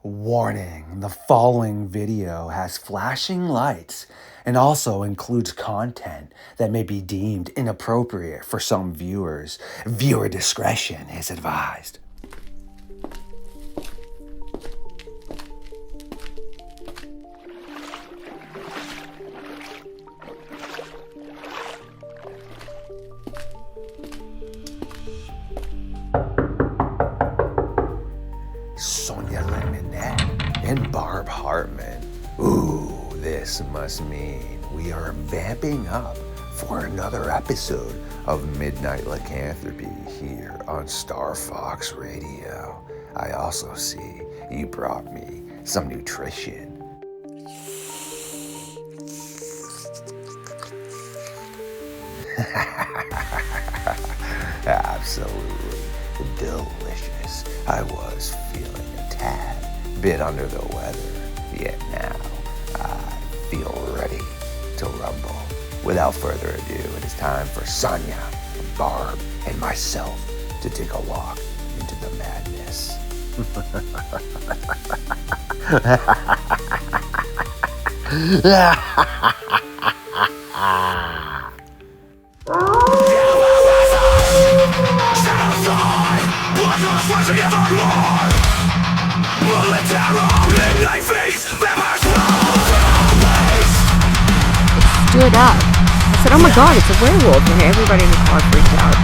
Warning, the following video has flashing lights and also includes content that may be deemed inappropriate for some viewers. Viewer discretion is advised. Sonya, Mynatt, and Barb Hartman. Ooh, this must mean we are vamping up for another episode of Midnight Lycanthropy here on StarFox Radio. I also see you brought me some nutrition. Absolutely delicious. I was feeling a tad bit under the weather, yet now I feel ready to rumble. Without further ado, it is time for Sonya, Barb, and myself to take a walk into the madness. Stood up. I said, oh my god, it's a werewolf. And everybody in the car freaked out.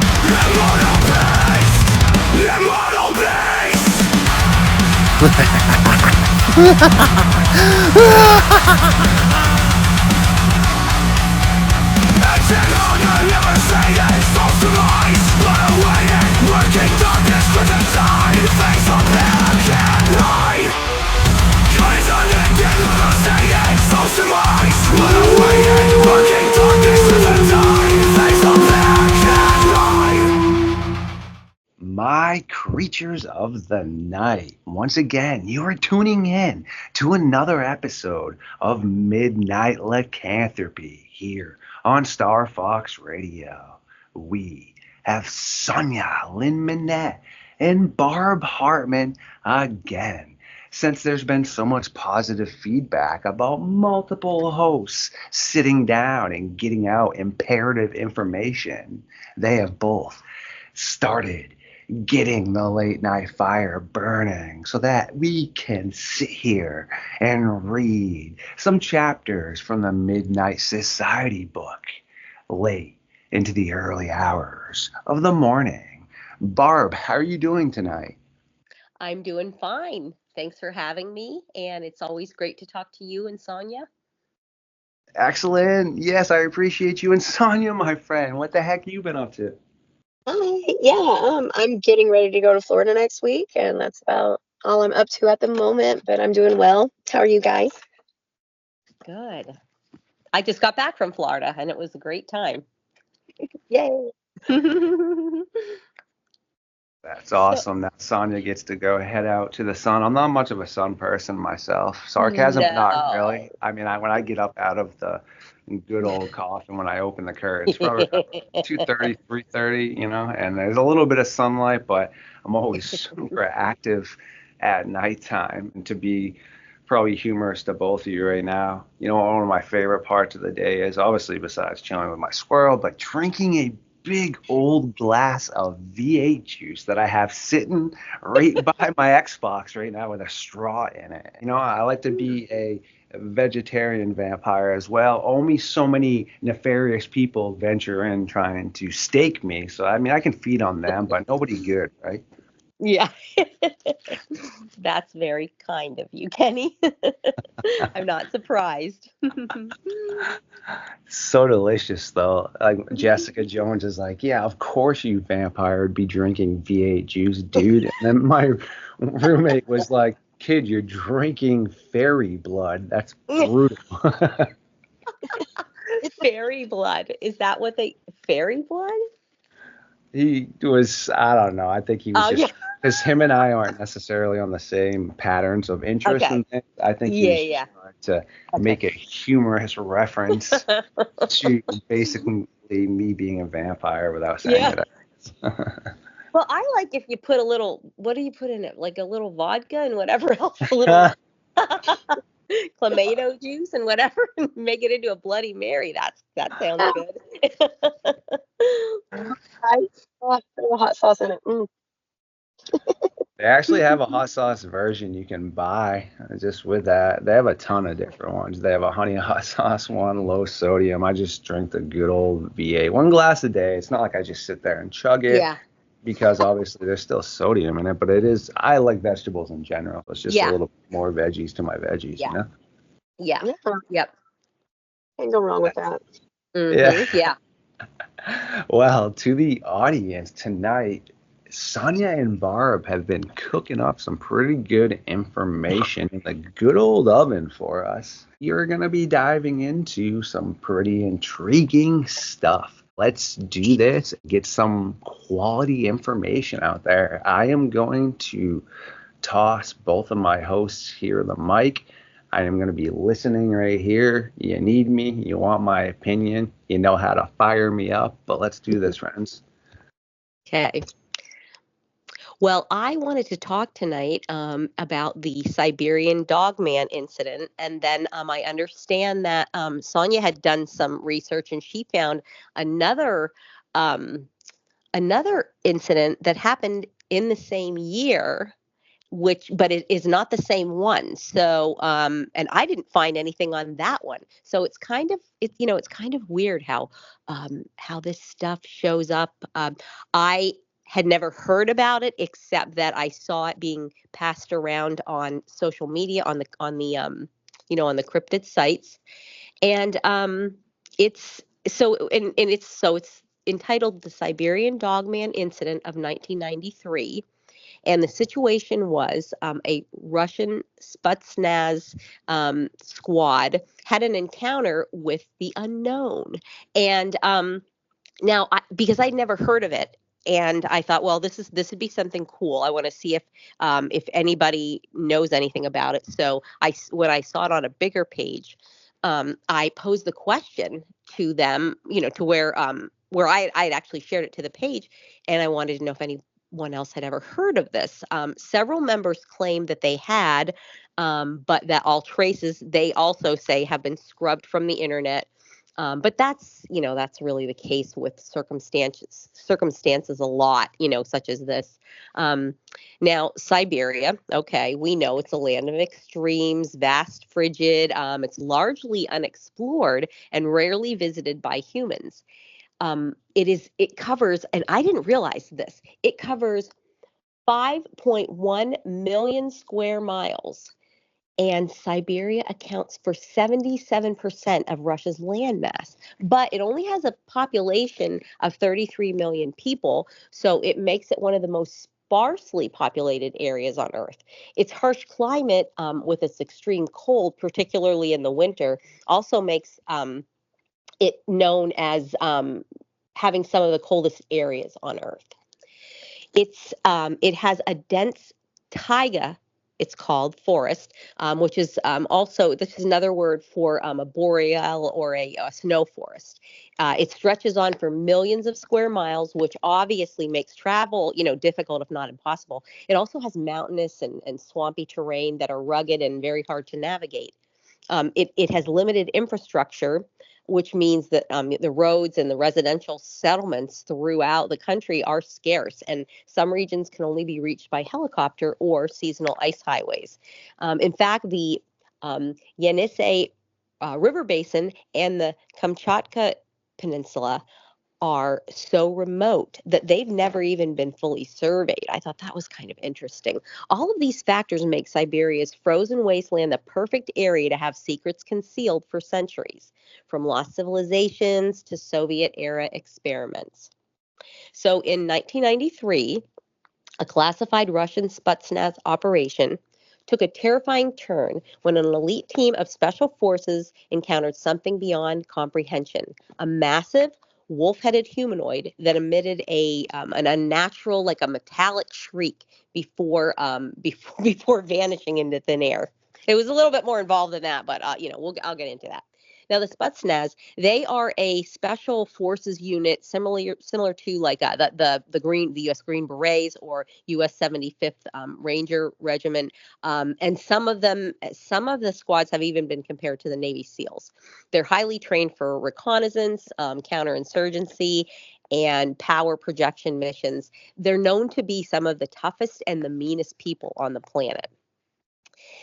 My creatures of the night, once again, you are tuning in to another episode of Midnight Lycanthropy here on StarFox Radio. We have Sonya, Lynn, Mynatt, and Barb Hartman again. Since there's been so much positive feedback about multiple hosts sitting down and getting out imperative information, they have both started getting the late night fire burning so that we can sit here and read some chapters from the Midnight Society book late into the early hours of the morning. Barb, how are you doing tonight? I'm doing fine. Thanks for having me, and it's always great to talk to you and Sonya. Excellent. Yes, I appreciate you. And Sonya, my friend, what the heck have you been up to? I'm getting ready to go to Florida next week, and that's about all I'm up to at the moment, but I'm doing well. How are you guys? Good. I just got back from Florida, and it was a great time. Yay. That's awesome that Sonya gets to go head out to the sun. I'm not much of a sun person myself. Sarcasm, not really. I mean, when I get up out of the good old coffee, when I open the curtains, probably 2:30, 3:30, and there's a little bit of sunlight, but I'm always super active at nighttime. And to be probably humorous to both of you right now, one of my favorite parts of the day is obviously, besides chilling with my squirrel, but drinking a big old glass of V8 juice that I have sitting right by my Xbox right now with a straw in it. I like to be a vegetarian vampire as well. Only so many nefarious people venture in trying to stake me. So, I mean, I can feed on them, but nobody good, right? Yeah. That's very kind of you, Kenny. I'm not surprised. So delicious, though. Like Jessica Jones is like, yeah, of course you vampire would be drinking V8 juice, dude. And then my roommate was like, kid, you're drinking fairy blood. That's brutal. Fairy blood. Is that what fairy blood? He was, I don't know. I think he was just, because him and I aren't necessarily on the same patterns of interest in things. I think he was trying to make a humorous reference to basically me being a vampire without saying it. Well, I like if you put a little, what do you put in it? Like a little vodka and whatever else, a little clamato juice and whatever, and make it into a Bloody Mary. That sounds good. I put a hot sauce in it. They actually have a hot sauce version you can buy just with that. They have a ton of different ones. They have a honey hot sauce one, low sodium. I just drink the good old VA. One glass a day. It's not like I just sit there and chug it Yeah. because obviously there's still sodium in it, but I like vegetables in general. It's just a little more veggies to my veggies, Yeah. you know? Yeah. Yeah, Yep. can't go wrong with that. Mm-hmm. Yeah. Well, to the audience tonight, Sonya and Barb have been cooking up some pretty good information in the good old oven for us. You're going to be diving into some pretty intriguing stuff. Let's do this, get some quality information out there. I am going to toss both of my hosts here the mic. I am going to be listening right here. You need me. You want my opinion. You know how to fire me up. But let's do this, friends. Okay. Well, I wanted to talk tonight about the Siberian Dogman incident. And then I understand that Sonya had done some research and she found another another incident that happened in the same year, but it is not the same one. So, and I didn't find anything on that one. So it's kind of, it's kind of weird how this stuff shows up. I had never heard about it except that I saw it being passed around on social media on the cryptid sites. And it's it's entitled The Siberian Dogman Incident of 1993. And the situation was a Russian Spetsnaz squad had an encounter with the unknown. And now, because I'd never heard of it, and I thought, well, this would be something cool. I want to see if anybody knows anything about it. So when I saw it on a bigger page, I posed the question to them, to where I'd actually shared it to the page, and I wanted to know if anyone else had ever heard of this. Several members claimed that they had, but that all traces, they also say, have been scrubbed from the internet. But that's really the case with circumstances a lot, such as this. Now, Siberia, okay, we know it's a land of extremes, vast, frigid. It's largely unexplored and rarely visited by humans. It covers, and I didn't realize this, it covers 5.1 million square miles. And Siberia accounts for 77% of Russia's landmass, but it only has a population of 33 million people, so it makes it one of the most sparsely populated areas on Earth. Its harsh climate, with its extreme cold, particularly in the winter, also makes it known as having some of the coldest areas on Earth. It has a dense taiga, it's called, forest, which is also, this is another word for a boreal or a snow forest. It stretches on for millions of square miles, which obviously makes travel, difficult, if not impossible. It also has mountainous and swampy terrain that are rugged and very hard to navigate. It has limited infrastructure, which means that the roads and the residential settlements throughout the country are scarce, and some regions can only be reached by helicopter or seasonal ice highways. In fact, the Yenisei River Basin and the Kamchatka Peninsula are so remote that they've never even been fully surveyed. I thought that was kind of interesting. All of these factors make Siberia's frozen wasteland the perfect area to have secrets concealed for centuries, from lost civilizations to Soviet-era experiments. So in 1993, a classified Russian Spetsnaz operation took a terrifying turn when an elite team of special forces encountered something beyond comprehension: a massive wolf-headed humanoid that emitted an unnatural, like a metallic shriek before vanishing into thin air. It was a little bit more involved than that, but I'll get into that. Now, the Spetsnaz, they are a special forces unit similar to like the U.S. Green Berets or U.S. 75th Ranger Regiment, and some of the squads have even been compared to the Navy SEALs. They're highly trained for reconnaissance, counterinsurgency, and power projection missions. They're known to be some of the toughest and the meanest people on the planet.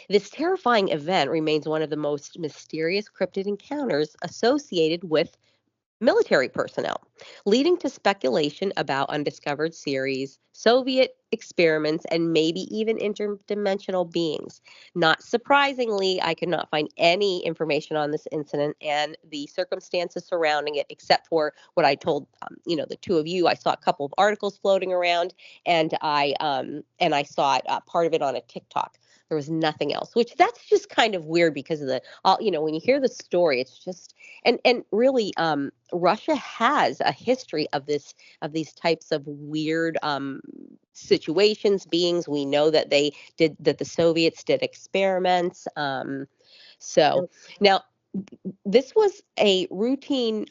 This terrifying event remains one of the most mysterious cryptid encounters associated with military personnel, leading to speculation about undiscovered series, Soviet experiments, and maybe even interdimensional beings. Not surprisingly, I could not find any information on this incident and the circumstances surrounding it, except for what I told the two of you. I saw a couple of articles floating around, and I saw it, part of it on a TikTok. There was nothing else, which that's just kind of weird because of when you hear the story, it's just and really Russia has a history of these types of weird situations, beings. We know that the Soviets did experiments. So now this was a routine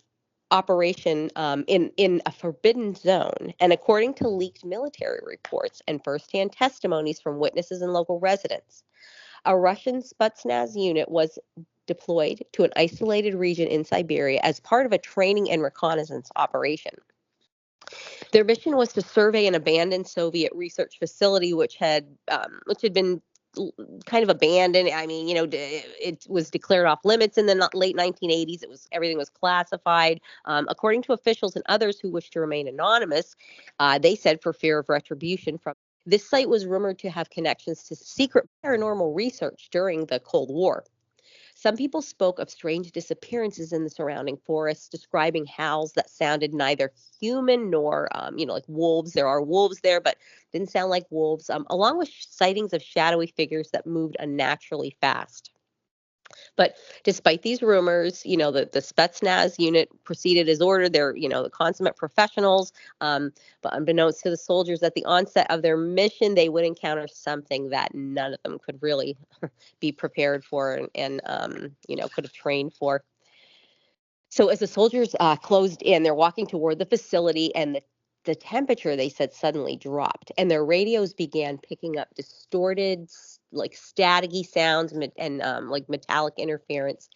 operation in a forbidden zone, and according to leaked military reports and firsthand testimonies from witnesses and local residents, a Russian Spetsnaz unit was deployed to an isolated region in Siberia as part of a training and reconnaissance operation. Their mission was to survey an abandoned Soviet research facility, which had been kind of abandoned. I mean, it was declared off limits in the late 1980s. Everything was classified. According to officials and others who wished to remain anonymous, they said for fear of retribution from. This site was rumored to have connections to secret paranormal research during the Cold War. Some people spoke of strange disappearances in the surrounding forests, describing howls that sounded neither human nor, like wolves. There are wolves there, but didn't sound like wolves, along with sightings of shadowy figures that moved unnaturally fast. But despite these rumors, the Spetsnaz unit proceeded as ordered. They're, the consummate professionals. But unbeknownst to the soldiers, at the onset of their mission, they would encounter something that none of them could really be prepared for and could have trained for. So as the soldiers closed in, they're walking toward the facility, and the temperature, they said, suddenly dropped, and their radios began picking up distorted, like staticky sounds and like metallic interference.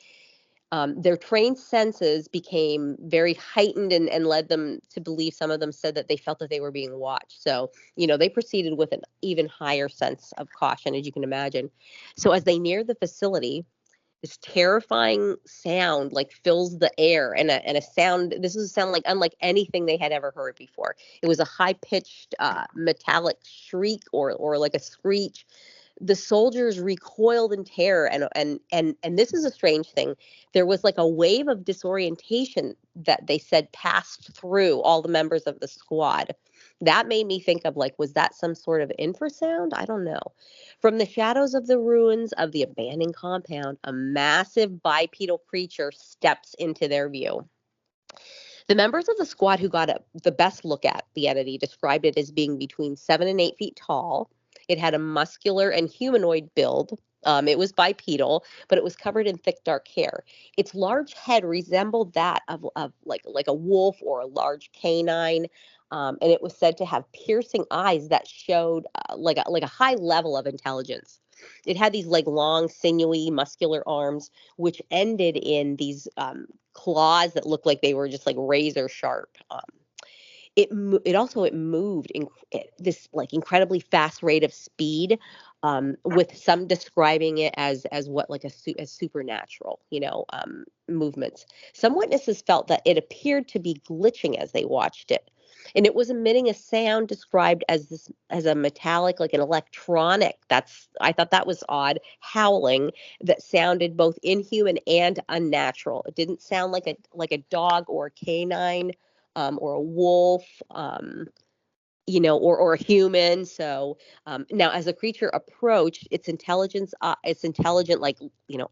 Their trained senses became very heightened and led them to believe, some of them said, that they felt that they were being watched. So, they proceeded with an even higher sense of caution, as you can imagine. So as they neared the facility, this terrifying sound like fills the air, and a sound. This is a sound like unlike anything they had ever heard before. It was a high pitched metallic shriek or like a screech. The soldiers recoiled in terror, and this is a strange thing. There was like a wave of disorientation that they said passed through all the members of the squad. That made me think of, like, was that some sort of infrasound? I don't know. From the shadows of the ruins of the abandoned compound, a massive bipedal creature steps into their view. The members of the squad who got the best look at the entity described it as being between 7 and 8 feet tall. It had a muscular and humanoid build. It was bipedal, but it was covered in thick, dark hair. Its large head resembled that of like a wolf or a large canine, and it was said to have piercing eyes that showed like a high level of intelligence. It had these like long, sinewy, muscular arms, which ended in these claws that looked like they were just like razor sharp. It moved in this like incredibly fast rate of speed, with some describing it as what like as supernatural, movements. Some witnesses felt that it appeared to be glitching as they watched it, and it was emitting a sound described as a metallic, like an electronic. I thought that was odd, howling that sounded both inhuman and unnatural. It didn't sound like a dog or a canine, or a wolf, or a human. So now, as the creature approached, its intelligent, like,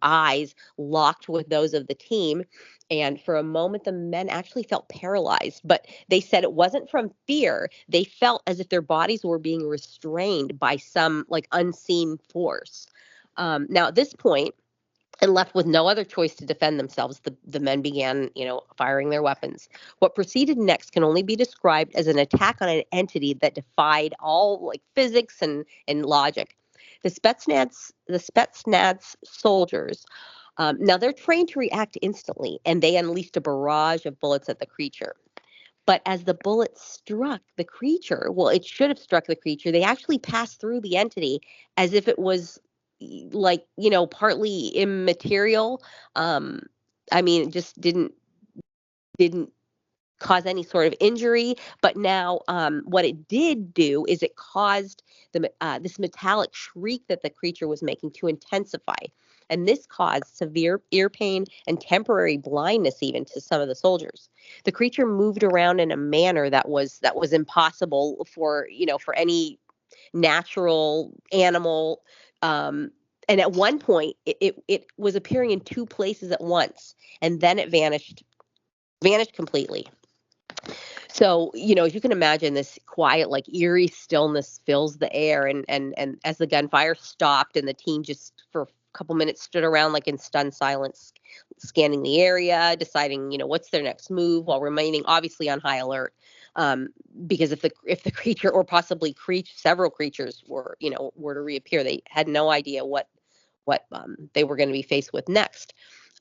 eyes locked with those of the team. And for a moment, the men actually felt paralyzed, but they said it wasn't from fear. They felt as if their bodies were being restrained by some like unseen force. Now, at this point, and left with no other choice to defend themselves, the men began, firing their weapons. What proceeded next can only be described as an attack on an entity that defied all like physics and logic. The Spetsnaz soldiers, now they're trained to react instantly, and they unleashed a barrage of bullets at the creature. But as the bullet struck the creature, well, it should have struck the creature. They actually passed through the entity as if it was like, partly immaterial. I mean, it just didn't cause any sort of injury. But now, what it did do is it caused this metallic shriek that the creature was making to intensify. And this caused severe ear pain and temporary blindness even to some of the soldiers. The creature moved around in a manner that was impossible for any natural animal. And at one point, it was appearing in two places at once, and then it vanished completely. So, as you can imagine, this quiet, like eerie stillness fills the air. And as the gunfire stopped and the team just for a couple minutes stood around like in stunned silence, scanning the area, deciding, what's their next move while remaining obviously on high alert. Because if the creature or possibly several creatures were to reappear, they had no idea what they were going to be faced with next.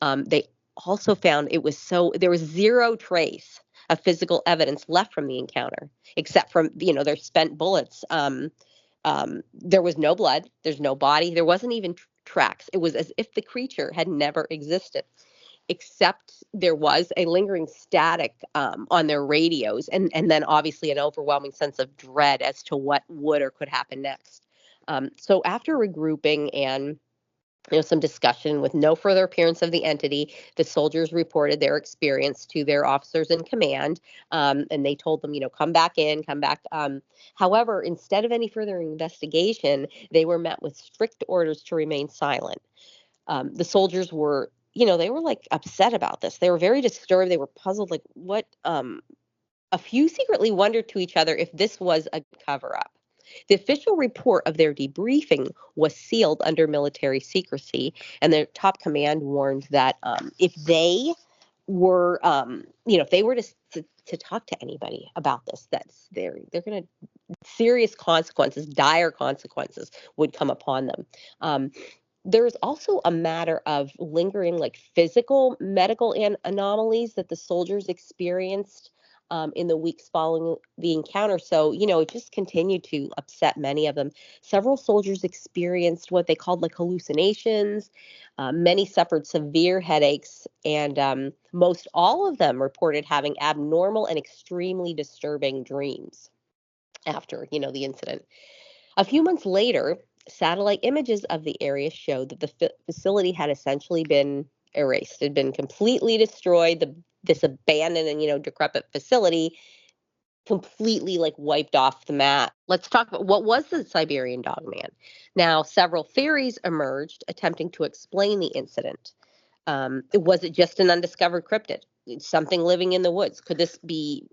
They also found there was zero trace of physical evidence left from the encounter, except from their spent bullets. There was no blood. There's no body. There wasn't even tracks. It was as if the creature had never existed, except there was a lingering static on their radios, and then obviously an overwhelming sense of dread as to what would or could happen next. So after regrouping and some discussion with no further appearance of the entity, the soldiers reported their experience to their officers in command, and they told them, come back in, come back. However, instead of any further investigation, they were met with strict orders to remain silent. The soldiers were, they were like upset about this. They were very disturbed. They were puzzled, like what. A few secretly wondered to each other if this was a cover up. The official report of their debriefing was sealed under military secrecy, and their top command warned that if they were, if they were to talk to anybody about this, they're going to serious consequences, dire consequences would come upon them. There's also a matter of lingering, like physical medical anomalies that the soldiers experienced in the weeks following the encounter. So, it just continued to upset many of them. Several soldiers experienced what they called like hallucinations. Many suffered severe headaches, and most all of them reported having abnormal and extremely disturbing dreams after, the incident. A few months later, satellite images of the area showed that the facility had essentially been erased. It had been completely destroyed. This abandoned and decrepit facility completely like wiped off the map. Let's talk about what was the Siberian Dogman. Now, several theories emerged attempting to explain the incident. Was it just an undiscovered cryptid? Something living in the woods? Could this be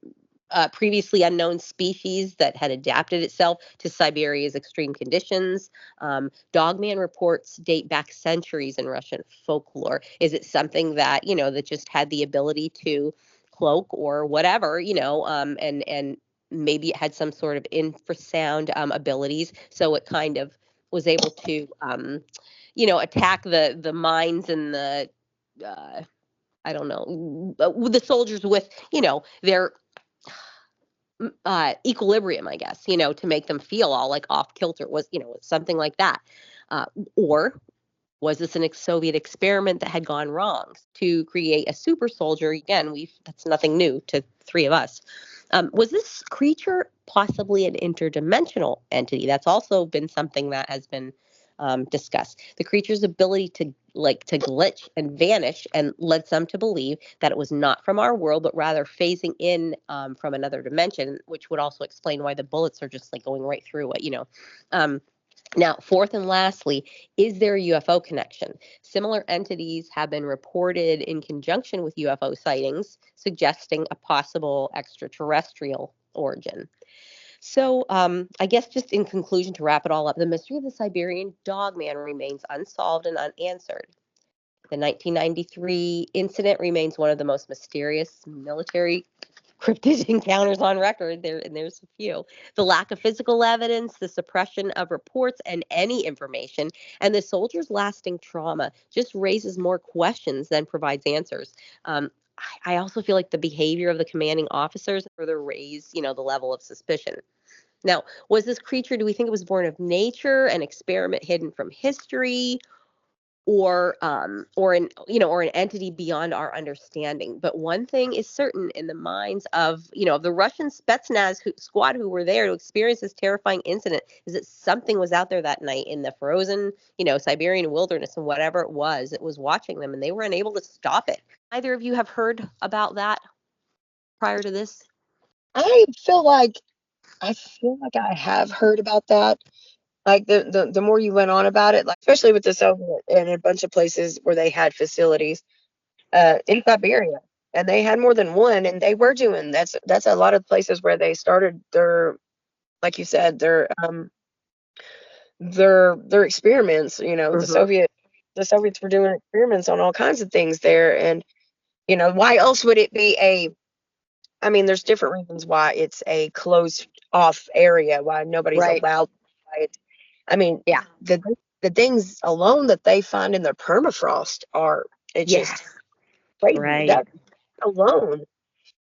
previously unknown species that had adapted itself to Siberia's extreme conditions? Dogman reports date back centuries in Russian folklore. Is it something that, that just had the ability to cloak or whatever, and maybe it had some sort of infrasound abilities, so it kind of was able to, attack the minds and the, I don't know, the soldiers with, their equilibrium, I guess, to make them feel all like off kilter. Was something like that, or was this an Soviet experiment that had gone wrong to create a super soldier? Again, that's nothing new to three of us. Was this creature possibly an interdimensional entity? That's also been something that has been discussed. The creature's ability to glitch and vanish and led some to believe that it was not from our world, but rather phasing in from another dimension, which would also explain why the bullets are just like going right through it, Now, fourth and lastly, is there a UFO connection? Similar entities have been reported in conjunction with UFO sightings, suggesting a possible extraterrestrial origin. So I guess just in conclusion, to wrap it all up, the mystery of the Siberian Dogman remains unsolved and unanswered. The 1993 incident remains one of the most mysterious military cryptid encounters on record. There's a few. The lack of physical evidence, the suppression of reports and any information, and the soldiers' lasting trauma just raises more questions than provides answers. I also feel like the behavior of the commanding officers further raise, the level of suspicion. Now, was this creature, do we think it was born of nature, an experiment hidden from history, or an entity beyond our understanding? But one thing is certain in the minds of the Russian Spetsnaz squad who were there to experience this terrifying incident is that something was out there that night in the frozen, Siberian wilderness, and whatever it was watching them, and they were unable to stop it. Either of you have heard about that prior to this? I feel like I have heard about that. Like the more you went on about it, like especially with the Soviet and a bunch of places where they had facilities in Siberia, and they had more than one, and they were doing that's a lot of places where they started their, like you said, their experiments. The Soviets were doing experiments on all kinds of things there, and why else would it be I mean, there's different reasons why it's a closed off area, why nobody's Right. allowed. I mean, Yeah. The things alone that they find in their permafrost it's just crazy. Right. That alone,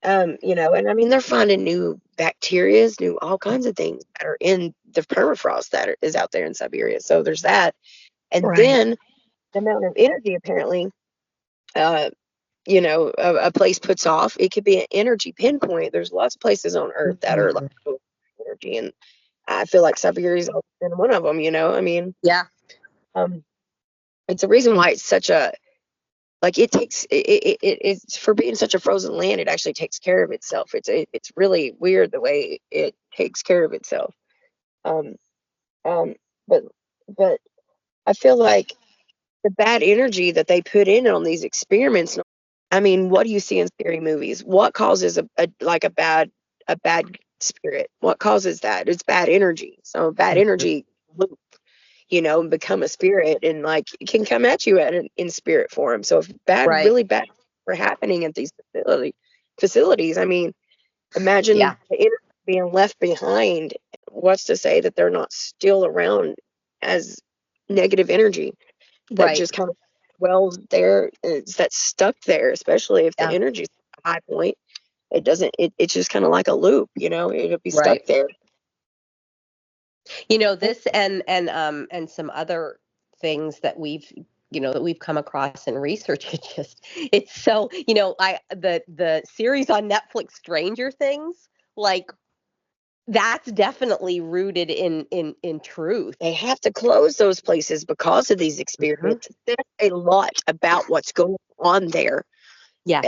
and I mean, they're finding new bacterias, new all kinds of things that are in the permafrost is out there in Siberia. So there's that, and then the amount of energy apparently, a place puts off. It could be an energy pinpoint. There's lots of places on Earth that are like energy, and I feel like Siberia's been one of them. I mean, Yeah. It's a reason why it's such a like it's for being such a frozen land. It actually takes care of itself. It's really weird the way it takes care of itself. Um, um, but but I feel like the bad energy that they put in on these experiments. I mean, what do you see in scary movies? What causes a bad spirit? What causes that? It's bad energy. So bad energy loop, and become a spirit, and like it can come at you in spirit form. So if really bad were happening at these facilities, I mean, imagine the energy being left behind. What's to say that they're not still around as negative energy that just kind of wells there, that's stuck there, especially if the energy's at a high point. It's just kind of like a loop, it'll be stuck there. This and some other things that we've come across in research. It's so, the series on Netflix, Stranger Things, like that's definitely rooted in truth. They have to close those places because of these experiments. There's a lot about what's going on there. Yeah.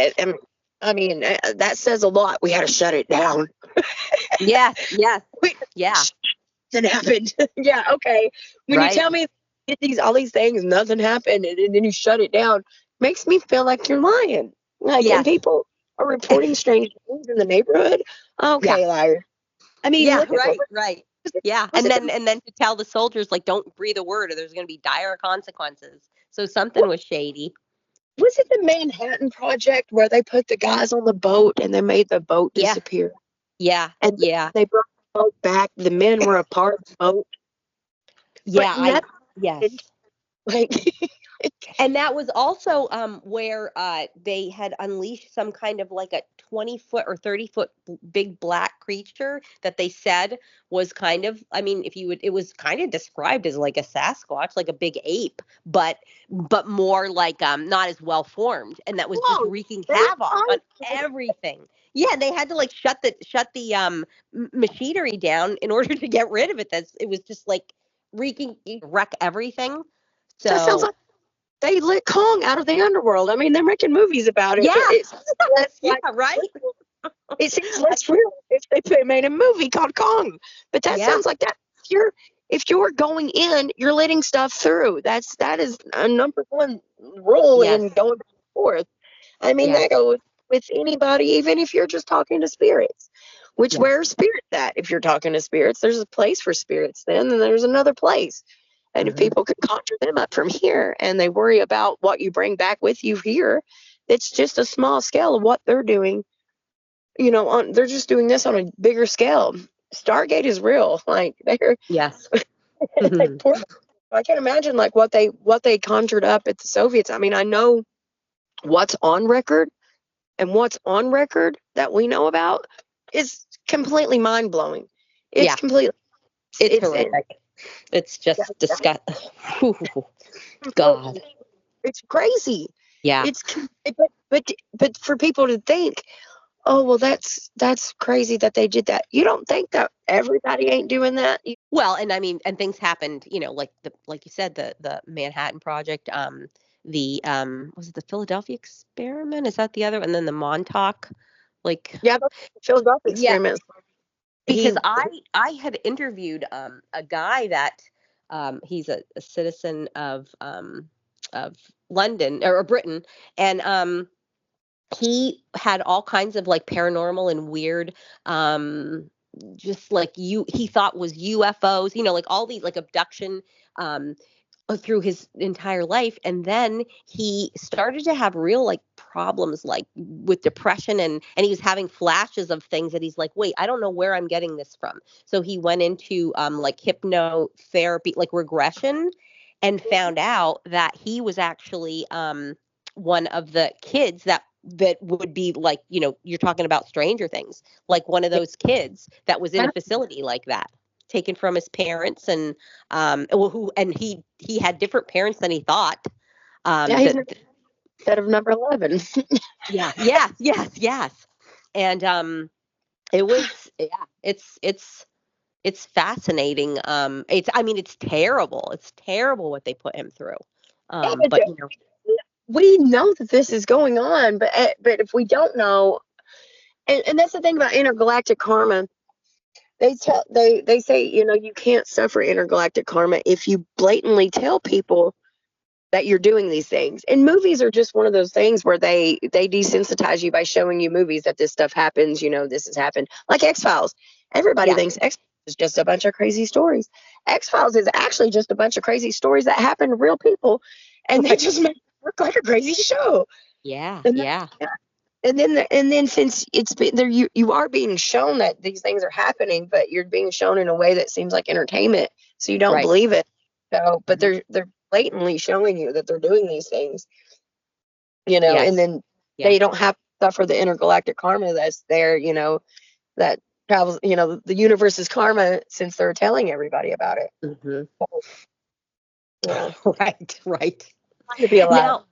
I mean, that says a lot. We had to shut it down. Yes. Nothing happened. Yeah, okay. When you tell me all these things, nothing happened, and then you shut it down, makes me feel like you're lying. And people are reporting strange things in the neighborhood. Okay, liar. I mean, right. Yeah, and then to tell the soldiers, like, don't breathe a word or there's going to be dire consequences. So something was shady. Was it the Manhattan Project where they put the guys on the boat and they made the boat disappear? Yeah. And they brought the boat back. The men were a part of the boat. Yeah. Yes. And that was also where they had unleashed some kind of like a 20-foot or 30-foot big black creature that they said was kind of, I mean, it was kind of described as like a Sasquatch, like a big ape, but more like not as well formed, and that was just wreaking havoc on everything. Yeah, they had to like shut the machinery down in order to get rid of it. It was just like wreck everything. So that sounds like they let Kong out of the underworld. I mean, they're making movies about it. Yeah. Right. It seems less real if they made a movie called Kong. But that sounds like that. If you're going in, you're letting stuff through. That is a number one rule in going back and forth. I mean, that goes with anybody, even if you're just talking to spirits. Where's spirits at? If you're talking to spirits, there's a place for spirits then, and there's another place. And if people can conjure them up from here and they worry about what you bring back with you here, it's just a small scale of what they're doing. They're just doing this on a bigger scale. Stargate is real. Like Yes. I can't imagine like what they conjured up at the Soviets. I mean, I know what's on record, and what's on record that we know about is completely mind blowing. It's completely. It's horrific. It's just disgusting. God. It's crazy. Yeah. But for people to think, oh well, that's crazy that they did that. You don't think that everybody ain't doing that? Well, and I mean, and things happened, like you said, the Manhattan Project, was it the Philadelphia experiment? Is that the other? And then the Montauk, the Philadelphia experiment. Because I had interviewed a guy that he's a citizen of London or Britain, and he had all kinds of like paranormal and weird just like he thought was UFOs, like all these like abduction through his entire life. And then he started to have real like problems like with depression, and he was having flashes of things that he's like, wait, I don't know where I'm getting this from. So he went into like hypnotherapy, like regression, and found out that he was actually one of the kids that would be like, you're talking about Stranger Things, like one of those kids that was in a facility like that, taken from his parents, and he had different parents than he thought. Instead of number 11. Yes. And it was it's fascinating. It's terrible. It's terrible what they put him through. But we know that this is going on, but if we don't know, and that's the thing about intergalactic karma. They say, you can't suffer intergalactic karma if you blatantly tell people that you're doing these things. And movies are just one of those things where they desensitize you by showing you movies that this stuff happens, this has happened. Like X-Files. Everybody thinks X-Files is just a bunch of crazy stories. X-Files is actually just a bunch of crazy stories that happen to real people, and they just make it look like a crazy show. Yeah. And then since it's been there, you are being shown that these things are happening, but you're being shown in a way that seems like entertainment, so you don't believe it. So, but they're blatantly showing you that they're doing these things, and then they don't have to suffer the intergalactic karma that's there, that travels, the universe's karma, since they're telling everybody about it. So, right. To be alive. Now,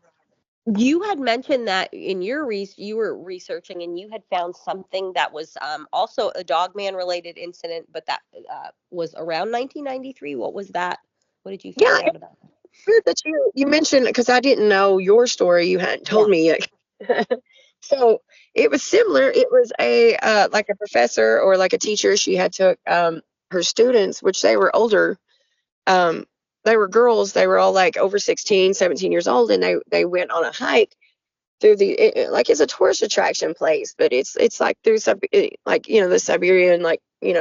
you had mentioned that in your you were researching, and you had found something that was also a Dogman related incident, but that was around 1993. What was that? What did you find out about that? Weird that you mentioned, because I didn't know your story. You hadn't told me yet. So it was similar. It was a like a professor or like a teacher. She had took her students, which they were older. They were girls. They were all like over 16, 17 years old, and they went on a hike through it's a tourist attraction place, but it's like through the Siberian,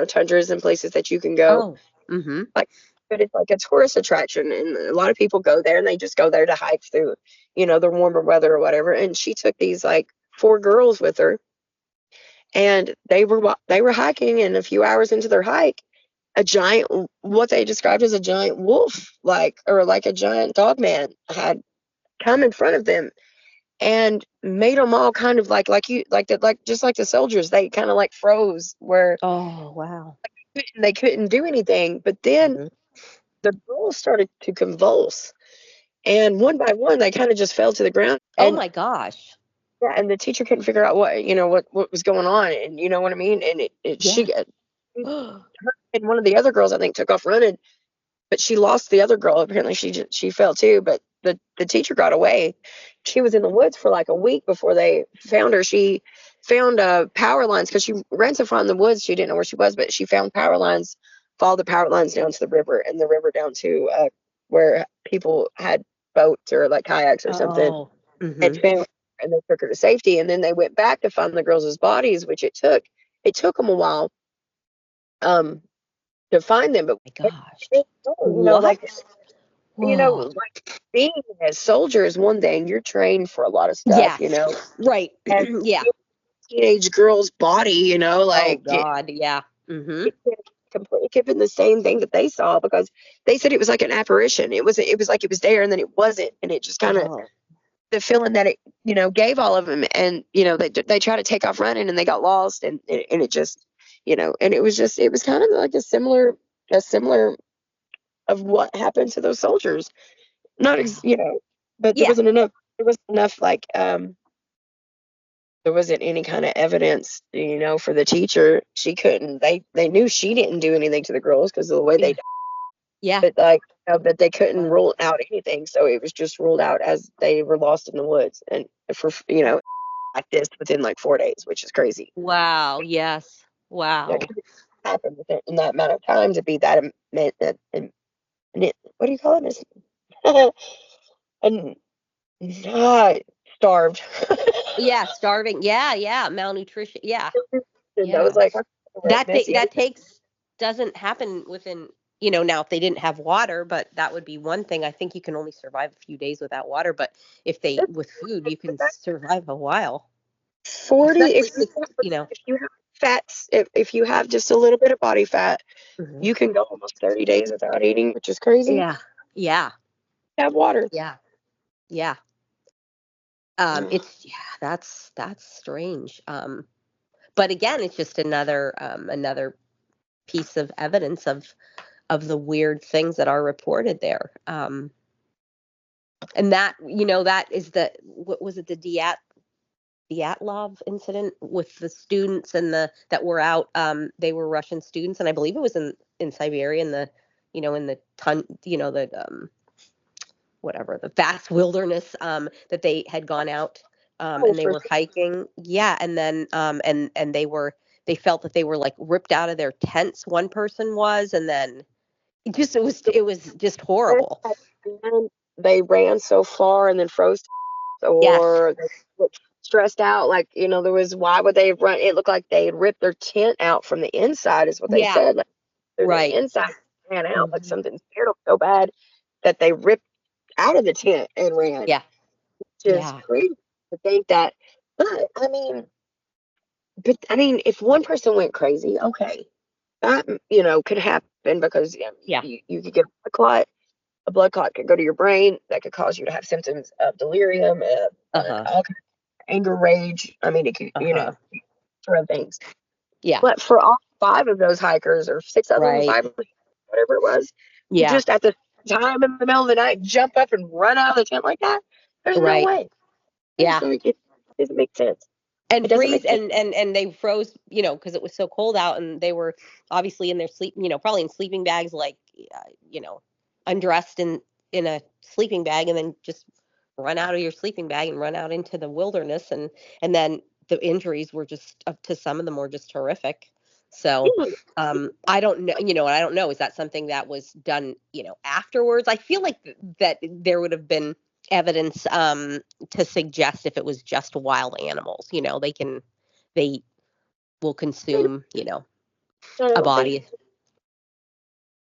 tundras and places that you can go. But it's like a tourist attraction, and a lot of people go there, and they just go there to hike through, the warmer weather or whatever. And she took these like 4 girls with her, and they were hiking, and a few hours into their hike, what they described as a giant wolf, or like a giant dogman, had come in front of them and made them all kind of just like the soldiers. They kind of like froze where they couldn't do anything. But then the girls started to convulse, and one by one they kind of just fell to the ground. Oh my gosh. Yeah, and the teacher couldn't figure out what was going on, and you know what I mean. And she and one of the other girls, I think, took off running, but she lost the other girl. Apparently she fell too, but the teacher got away. She was in the woods for like a week before they found her. She found power lines, because she ran so far in the woods she didn't know where she was, but she found power lines, followed the power lines down to the river, and the river down to where people had boats or like kayaks or something, and found, and they took her to safety. And then they went back to find the girls' bodies, which it took them a while to find them. But gosh, what? Whoa. like being a soldier is one thing. You're trained for a lot of stuff, Yes. Right. and Yeah. teenage girl's body, Oh like God. Yeah. Mm-hmm. it completely could have been the same thing that they saw, because they said it was like an apparition. It was like it was there and then it wasn't, and it just kind of, Oh. the feeling that it gave all of them, and they tried to take off running and they got lost, and it just, and it was kind of like a similar of what happened to those soldiers. Not Wow. but Yeah. there wasn't enough, like, there wasn't any kind of evidence, for the teacher. She couldn't. They knew she didn't do anything to the girls because of the way Yeah. they, Yeah. but like, but they couldn't Wow. rule out anything. So it was just ruled out as they were lost in the woods, and for like this within like 4 days, which is crazy. Wow. Yes. That Wow. could happen within in that amount of time to be that what do you call it? And not starved. Yeah. Starving. Yeah. Yeah. Malnutrition. Yeah. And I was Yeah. like, I went messy. That takes doesn't happen within, now if they didn't have water, but that would be one thing. I think you can only survive a few days without water, but if they with food you can survive a while, 40, especially six, if you have fats, if you have just a little bit of body fat, Mhm. you can go almost 30 days without eating, which is crazy. Yeah. Yeah. Have water. Yeah. Yeah. Yeah. It's that's strange. But again, it's just another piece of evidence of the weird things that are reported there. And that is what was it, the Dyatlov incident with the students and that were out. They were Russian students, and I believe it was in Siberia, in the whatever, the vast wilderness, that they had gone out, Oh, and they for were hiking. Yeah, and then and they felt that they were like ripped out of their tents. One person was, and then it was just horrible. sure. They ran so far and then froze, Yes. or they looked stressed out. Like, there was, why would they have run? It looked like they had ripped their tent out from the inside, is what they Yeah. said. Like, through the Right. inside, ran out. Like Hmm. something scared them so bad that they ripped out of the tent and ran. Yeah. Just Yeah. crazy to think that. But if one person went crazy, okay, that could happen, because Yeah. you could get a clot. A blood clot could go to your brain that could cause you to have symptoms of delirium, Uh-huh. all kinds of anger, rage. It could, Uh-huh. sort of things. Yeah. But for all five of those hikers, or six of them, Right. five, whatever it was, to Yeah. just at the time in the middle of the night jump up and run out of the tent like that, there's no Right. way. Yeah. It doesn't make sense. And It doesn't make freeze, sense. and they froze, because it was so cold out, and they were obviously in their sleep, probably in sleeping bags, like, you know undressed in a sleeping bag, and then just run out of your sleeping bag and run out into the wilderness, and then the injuries were just, up to some of them were just horrific. So I don't know, I don't know, is that something that was done, afterwards? I feel like that there would have been evidence, to suggest if it was just wild animals, they will consume, a So they, body.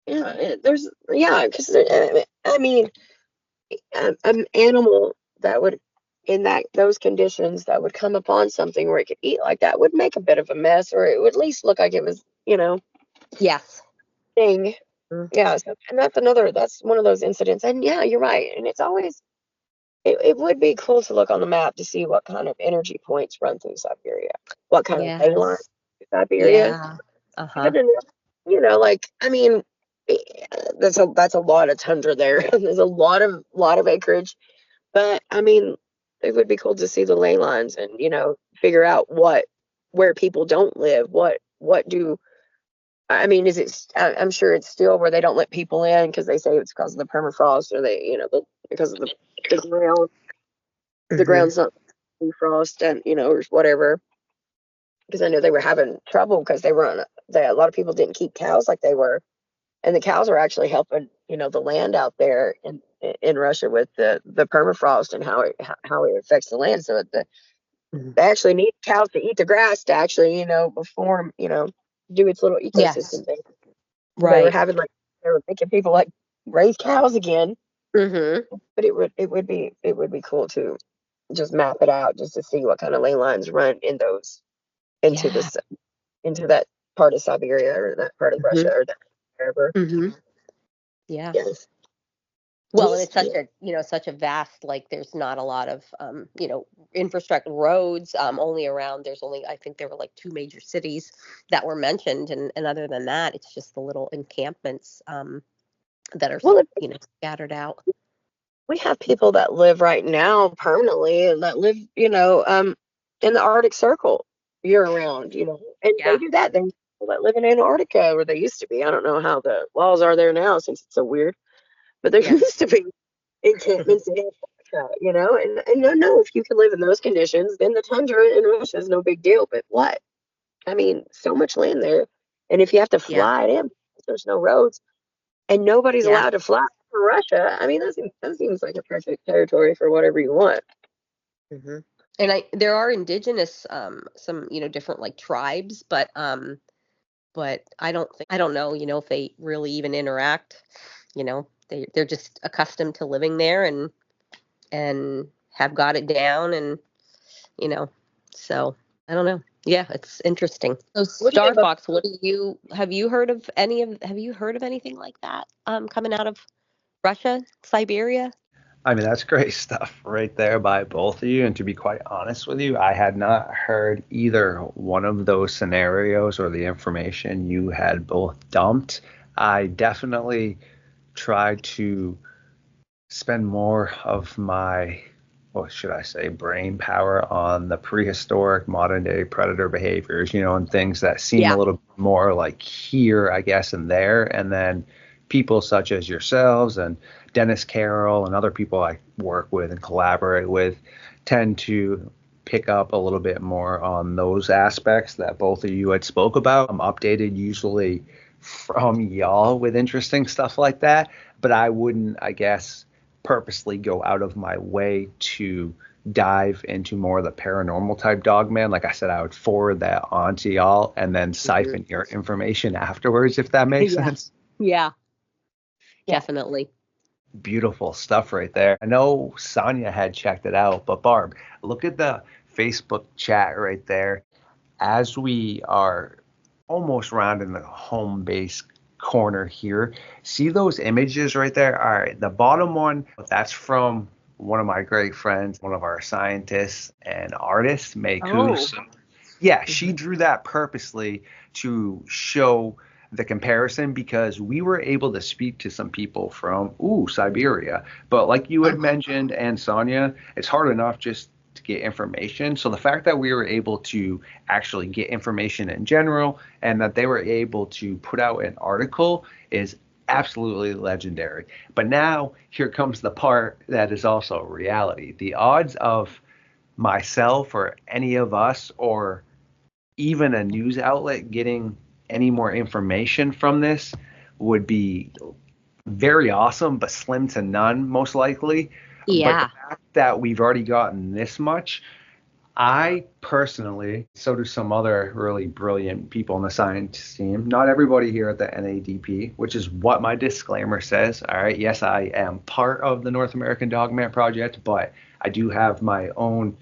there's, yeah, because an animal that would, in that those conditions, that would come upon something where it could eat like that, would make a bit of a mess, or it would at least look like it was, Yes. thing. Mm. Yeah, so, and that's one of those incidents. And yeah, you're right. And it's always, it would be cool to look on the map to see what kind of energy points run through Siberia, what kind of ley lines Yes. through Siberia. Yeah. Uh-huh. Even in, like, eh, that's a lot of tundra there. There's a lot of acreage. But it would be cool to see the ley lines, and figure out where people don't live. What do is it? I'm sure it's still where they don't let people in because they say it's because of the permafrost, or because of the ground. The Hmm. ground's not frost, and or whatever. Because I know they were having trouble because a lot of people didn't keep cows like they were, and the cows are actually helping the land out there in Russia with the permafrost, and how it affects the land. So Hmm. they actually need cows to eat the grass to actually perform, do its little Yes. ecosystem thing. So they were Right. having, like, they were making people like raise cows again. Mm-hmm. But it would be cool to just map it out just to see what kind of ley lines run in those into Yeah. this into that part of Siberia or that part of Russia Mm-hmm. or that wherever. Mm-hmm. Yeah. Yes. Well, and it's such a, such a vast, like, there's not a lot of, infrastructure roads, only around, there's only, I think there were like two major cities that were mentioned. And other than that, it's just the little encampments, that are, Well, scattered out. we have people that live right now permanently and that live, in the Arctic Circle year round, and they Yeah. do that. They people that live in Antarctica, or they used to be. I don't know how the laws are there now since it's so weird, but there Yeah. used to be encampments in Antarctica, and I know if you can live in those conditions, then the tundra in Russia is no big deal. But what? I mean, so much land there, and if you have to Yeah. fly it in, there's no roads and nobody's Yeah. allowed to fly to Russia. I mean, that seems like a perfect territory for whatever you want. Mm-hmm. And there are indigenous, some, different like tribes, but I don't know, if they really even interact. They're just accustomed to living there and have got it down, and you know so I don't know. Yeah, it's interesting. So What do you Star think about? Fox, have you heard of anything like that, coming out of Russia, Siberia? I mean, that's great stuff right there by both of you. And to be quite honest with you, I had not heard either one of those scenarios or the information you had both dumped. I definitely tried to spend more of my, what should I say, brain power on the prehistoric modern day predator behaviors, and things that seem a Yeah. little more like here, I guess, and there. And then people such as yourselves and Dennis Carroll and other people I work with and collaborate with tend to pick up a little bit more on those aspects that both of you had spoke about. I'm updated usually from y'all with interesting stuff like that, but I wouldn't, I guess, purposely go out of my way to dive into more of the paranormal type Dogman. Like I said, I would forward that on to y'all and then Mhm. siphon your information afterwards, if that makes Yeah. sense. Yeah, Yeah. definitely. Beautiful stuff right there. I know Sonya had checked it out, but Barb, look at the Facebook chat right there. As we are almost rounding the home base corner here, see those images right there? All right, the bottom one, that's from one of my great friends, one of our scientists and artists, Meiku. Oh. So, yeah, she Mhm. drew that purposely to show the comparison because we were able to speak to some people from Siberia. But like you had mentioned, and Sonya, it's hard enough just to get information. So the fact that we were able to actually get information in general and that they were able to put out an article is absolutely legendary. But now here comes the part that is also reality. The odds of myself or any of us or even a news outlet getting any more information from this would be very awesome, but slim to none, most likely. But the Yeah. fact that we've already gotten this much, I personally, so do some other really brilliant people in the science team, not everybody here at the NADP, which is what my disclaimer says. All right. Yes, I am part of the North American Dogman Project, but I do have my own,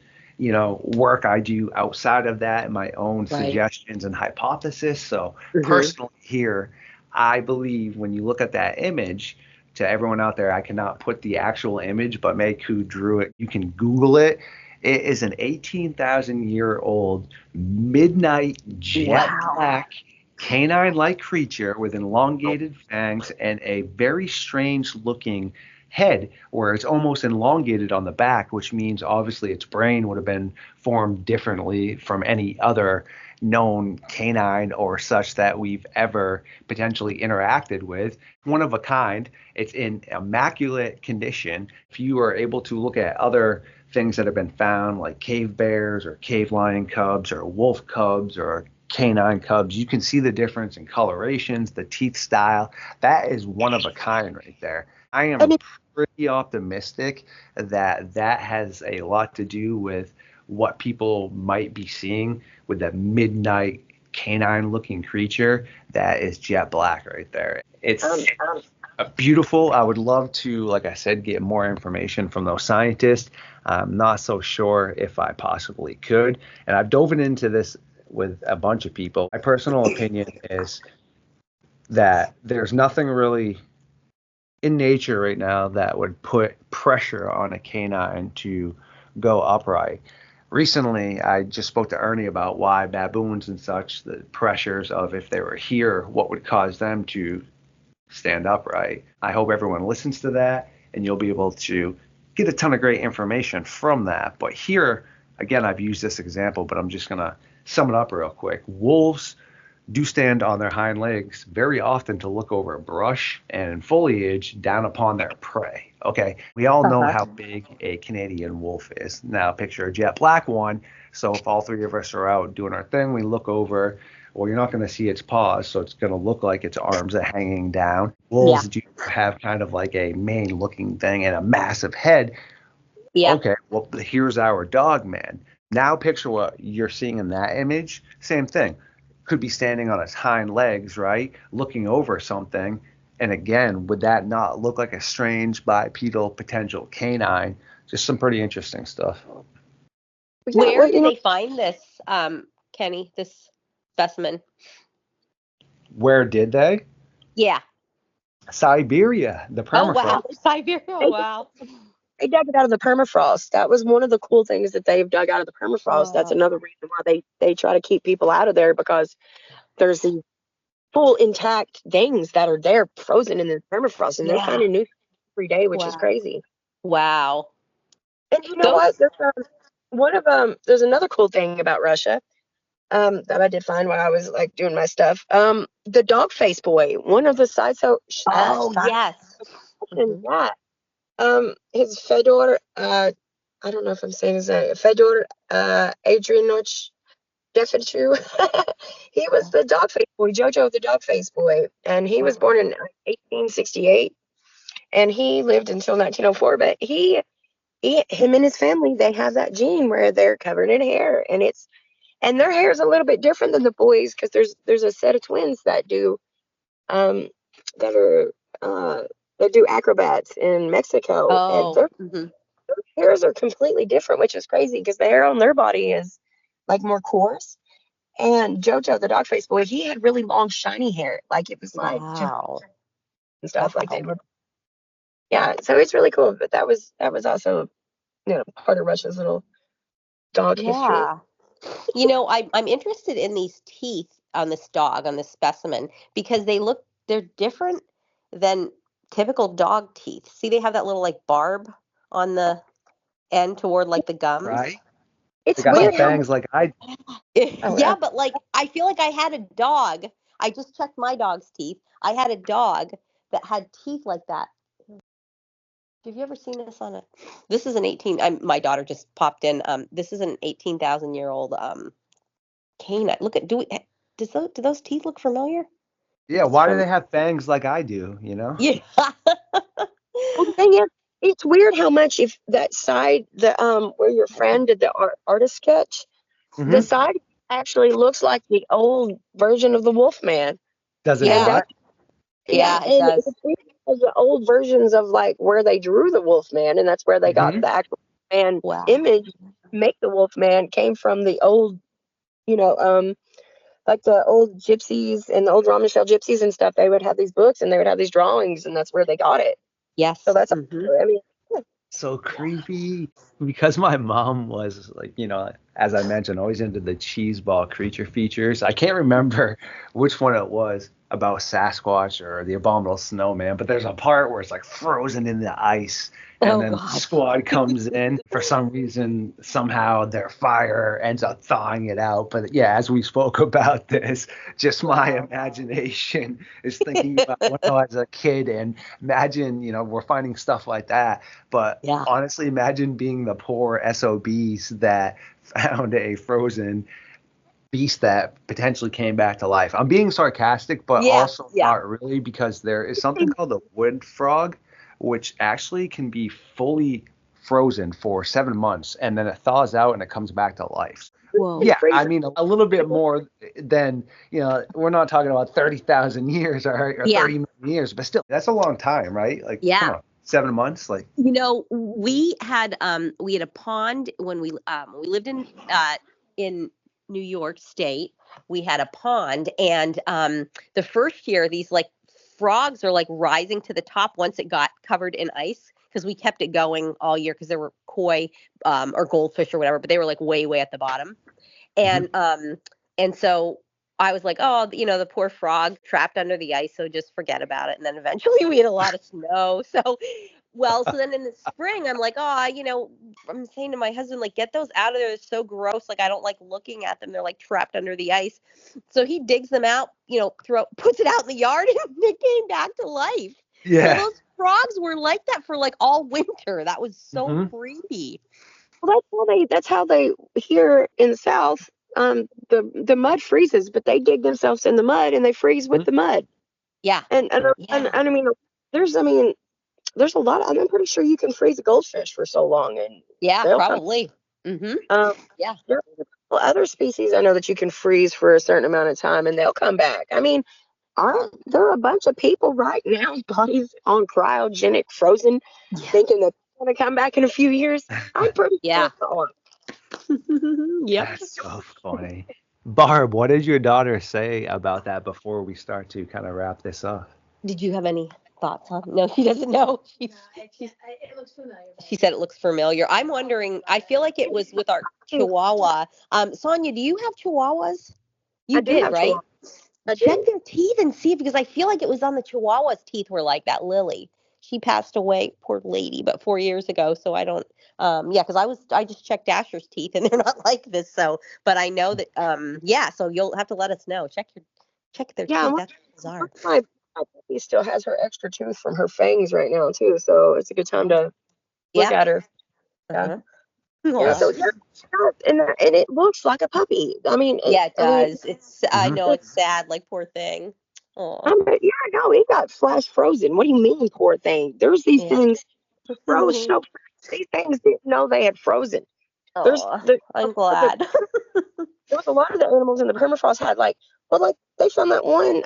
work I do outside of that and my own Right. suggestions and hypothesis. So Mhm. personally here, I believe when you look at that image, to everyone out there, I cannot put the actual image, but Meg who drew it, you can Google it. It is an 18,000-year-old midnight jet Wow. black canine-like creature with elongated fangs and a very strange looking head where it's almost elongated on the back, which means obviously its brain would have been formed differently from any other known canine or such that we've ever potentially interacted with. One of a kind. It's in immaculate condition. If you are able to look at other things that have been found, like cave bears or cave lion cubs or wolf cubs or canine cubs, you can see the difference in colorations, the teeth style. That is one of a kind right there. I And am pretty optimistic that that has a lot to do with what people might be seeing with that midnight canine looking creature that is jet black right there. It's Beautiful. I would love to, like I said, get more information from those scientists. I'm not so sure if I possibly could. And I've dove into this with a bunch of people. My personal opinion is that there's nothing really in nature right now that would put pressure on a canine to go upright. Recently, I just spoke to Ernie about why baboons and such, the pressures of if they were here, what would cause them to stand upright. I hope everyone listens to that and you'll be able to get a ton of great information from that. But here, again, I've used this example, but I'm just going to sum it up real quick. Wolves do stand on their hind legs very often to look over brush and foliage down upon their prey. Okay, we all know how big a Canadian wolf is. Now picture a jet black one. So if all three of us are out doing our thing, we look over. Well, you're not going to see its paws, so it's going to look like its arms are hanging down. Wolves do have kind of like a mane-looking thing and a massive head. Yeah. Okay, well, here's our Dogman. Now picture what you're seeing in that image. Same thing. Could be standing on its hind legs, right? Looking over something. And again, would that not look like a strange bipedal potential canine? Just some pretty interesting stuff. Where did they find this, Kenny, this specimen? Where did they? Yeah. Siberia, the permafrost. Oh, wow. Siberia, wow. They dug it out of the permafrost. That was one of the cool things that they've dug out of the permafrost. Oh. That's another reason why they try to keep people out of there, because there's these full intact things that are there frozen in the permafrost, and they're finding new every day, which is crazy. Wow. And you know what? There's another cool thing about Russia that I did find while I was like doing my stuff. The dog face boy, one of the yes. His Fedor, I don't know if I'm saying his name, Fedor Adrianovich Defenchu. He was the dog face boy, Jojo the dog face boy, and he was born in 1868, and he lived until 1904. But him and his family, they have that gene where they're covered in hair, and their hair is a little bit different than the boys, because there's a set of twins that do that do acrobats in Mexico, and their hairs are completely different, which is crazy because the hair on their body is like more coarse. And Jojo, the dog face boy, he had really long, shiny hair, like it was like just and stuff like they were. Yeah, so it's really cool. But that was also, part of Russia's little dog history. You know, I'm interested in these teeth on this dog, on this specimen, because they're different than typical dog teeth. See, they have that little like barb on the end toward like the gums. Right. It's got weird. Fangs like I. Yeah, but like I feel like I had a dog. I just checked my dog's teeth. I had a dog that had teeth like that. Have you ever seen this on a? This is an 18. My daughter just popped in. This is an 18,000-year-old canine. Look at do those teeth look familiar? Yeah, why do they have fangs like I do? Yeah. Well, the thing is, it's weird how much if that side, where your friend did the artist sketch, the side actually looks like the old version of the Wolfman. Does it not? Yeah, it does. It's the old versions of like where they drew the Wolfman, and that's where they got the actual man image. Make the Wolfman came from the old, like the old gypsies and the old Romanshell gypsies and stuff. They would have these books and they would have these drawings, and that's where they got it. Yes. So that's so creepy, because my mom was like, as I mentioned, always into the cheeseball creature features. I can't remember which one it was about Sasquatch or the Abominable Snowman, but there's a part where it's like frozen in the ice, and then Squad comes in. For some reason, somehow their fire ends up thawing it out. But yeah, as we spoke about this, just my imagination is thinking about when I was a kid, and imagine, we're finding stuff like that. But honestly, imagine being the poor SOBs that found a frozen beast that potentially came back to life. I'm being sarcastic, but also not really, because there is something called the wood frog, which actually can be fully frozen for 7 months, and then it thaws out and it comes back to life. Whoa. Yeah, I mean, a little bit more than, we're not talking about 30,000 years, all right, or 30 million years, but still, that's a long time, right? Like, come on, 7 months, like. We had a pond when we lived in New York State. We had a pond, and the first year, these like frogs are like rising to the top once it got covered in ice, because we kept it going all year because there were koi or goldfish or whatever, but they were like way at the bottom. And and so I was like, oh, the poor frog trapped under the ice, so just forget about it. And then eventually we had a lot of snow. So then in the spring, I'm like, I'm saying to my husband, like, get those out of there. They're so gross. Like, I don't like looking at them. They're like trapped under the ice. So he digs them out, puts it out in the yard, and it came back to life. Yeah. So those frogs were like that for like all winter. That was so creepy. Well, that's how they here in the South. The mud freezes, but they dig themselves in the mud and they freeze with the mud. Yeah. And I mean, there's a lot. I'm pretty sure you can freeze a goldfish for so long, and probably. Yeah. Well, other species I know that you can freeze for a certain amount of time and they'll come back. I mean, there are a bunch of people right now, bodies on cryogenic frozen, thinking that they're going to come back in a few years. I'm pretty sure. Yep. That's so funny. Barb, what did your daughter say about that before we start to kind of wrap this up? Did you have any thoughts on? No, she doesn't know. It looks familiar. She said it looks familiar. I'm wondering. I feel like it was with our Chihuahua. Sonya, do you have Chihuahuas? You did, right? Check their teeth and see, because I feel like it was on the Chihuahua's teeth were like that. Lily, she passed away, poor lady, but 4 years ago. So I don't. Because I just checked Dasher's teeth and they're not like this. So, but I know that. So you'll have to let us know. Check their teeth. That's bizarre. My puppy still has her extra tooth from her fangs right now too, so it's a good time to look at her. And it looks like a puppy. I mean, it does. I know it's sad, like, poor thing. He got flash frozen. What do you mean, poor thing? There's these things froze. These things didn't know they had frozen. I'm glad. There's a lot of the animals in the permafrost had they found that one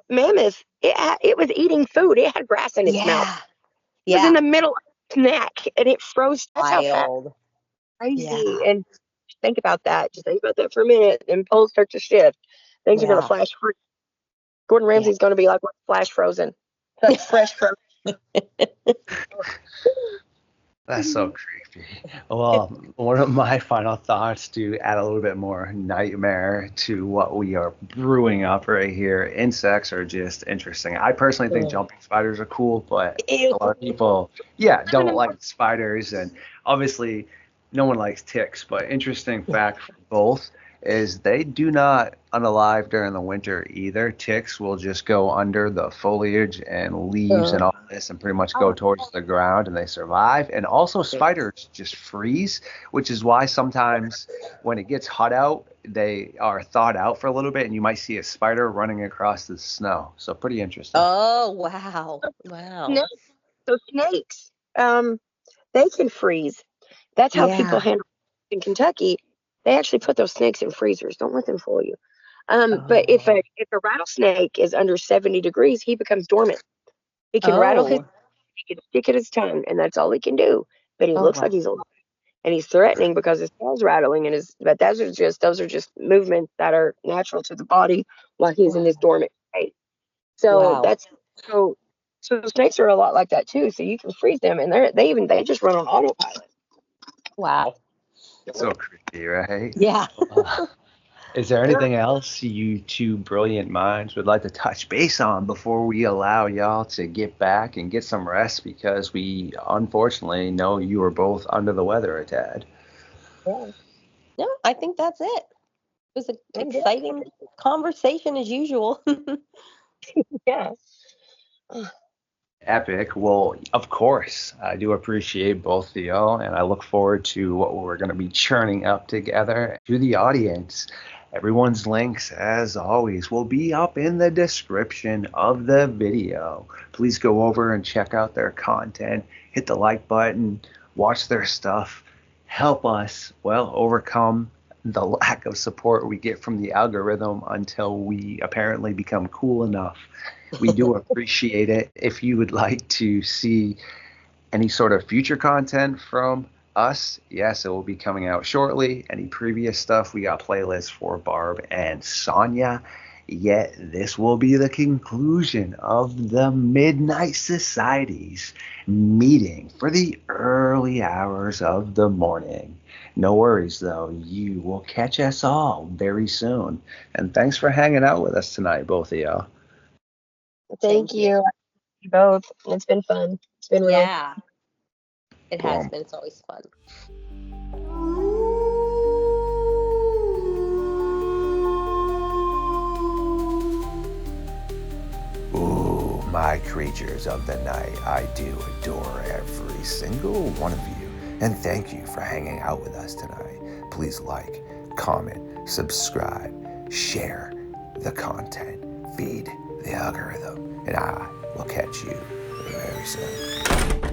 mammoth. It was eating food. It had grass in its mouth. It was in the middle of its neck, and it froze. That's how fast. Crazy. Yeah. And think about that. Just think about that for a minute. And poles start to shift. Things are going to flash freeze. Gordon Ramsay's going to be like, flash frozen. That's fresh frozen. That's so creepy. Well, one of my final thoughts to add a little bit more nightmare to what we are brewing up right here. Insects are just interesting. I personally think jumping spiders are cool, but a lot of people, don't like spiders. And obviously, no one likes ticks. But interesting fact for both is they do not unalive during the winter either. Ticks will just go under the foliage and leaves and all this and pretty much go towards the ground, and they survive. And also spiders just freeze, which is why sometimes when it gets hot out, they are thawed out for a little bit, and you might see a spider running across the snow. So pretty interesting. Oh, wow. So snakes, they can freeze. That's how people handle it in Kentucky. They actually put those snakes in freezers. Don't let them fool you. But if a rattlesnake is under 70 degrees, he becomes dormant. He can rattle he can stick at his tongue, and that's all he can do. But he looks like he's alive, and he's threatening because his tail's rattling, but those are just movements that are natural to the body while he's in this dormant state. So so snakes are a lot like that too. So you can freeze them, and they just run on autopilot. Wow. So creepy, right? Yeah. Is there anything else you two brilliant minds would like to touch base on before we allow y'all to get back and get some rest, because we unfortunately know you are both under the weather a tad? No, I think that's it. It was an exciting conversation as usual. Yeah. Epic. Well, of course, I do appreciate both of y'all, and I look forward to what we're going to be churning up together. To the audience, Everyone's links, as always, will be up in the description of the video. Please go over and check out their content, hit the like button, watch their stuff, help us, well, overcome the lack of support we get from the algorithm until we apparently become cool enough. We do appreciate it. If you would like to see any sort of future content from us, yes, it will be coming out shortly. Any previous stuff, we got playlists for Barb and Sonya. Yet this will be the conclusion of the Midnight Society's meeting for the early hours of the morning. No worries, though. You will catch us all very soon. And thanks for hanging out with us tonight, both of y'all. Thank you. You both. It's been fun. It's been real. Yeah, it has Boom. been. It's always fun. Ooh, my creatures of the night, I do adore every single one of you. And thank you for hanging out with us tonight. Please like, comment, subscribe, share the content, feed the algorithm, and I will catch you very soon.